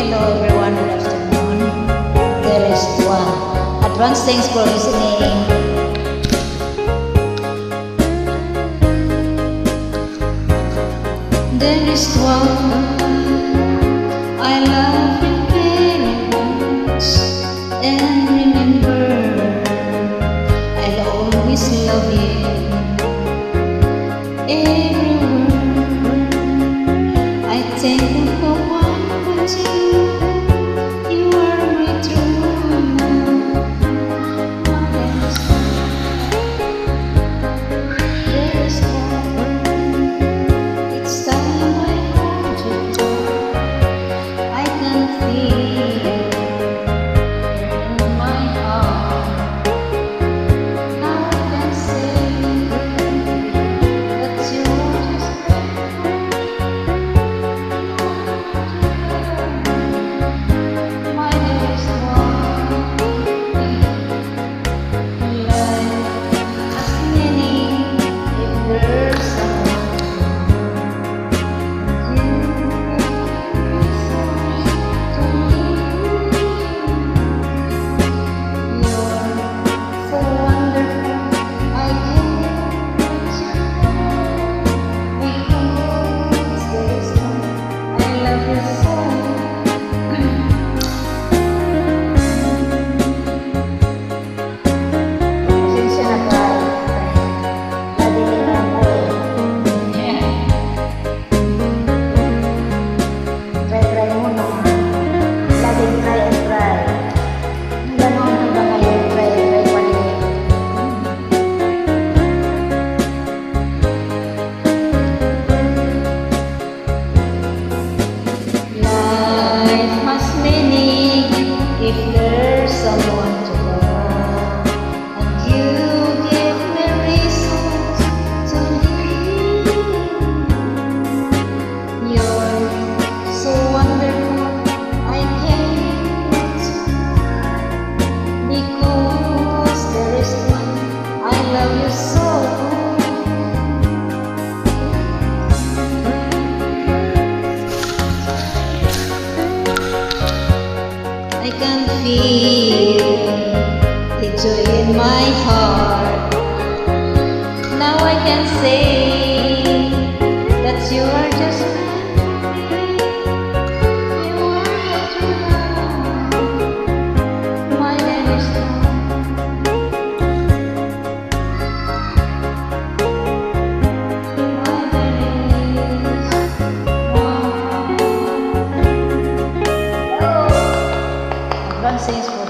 Hello everyone, good afternoon. There is one. Advance thanks for listening. There is one. I love you very much. And remember, I'll always love you. Everywhere. I thank you for one but you are my true love. There is one. It's time I hold you tight. I can feel it in my heart. Now I can say that you're just my dearest one. Life has meaning if there's someone. If there's someone to love, and you give me reasons to live, you're so wonderful. I can't, because there is one. I love you so. I can feel the joy in my heart. Now I can say that you are just you are my true love, my dearest one. My dearest one. Advance thanks for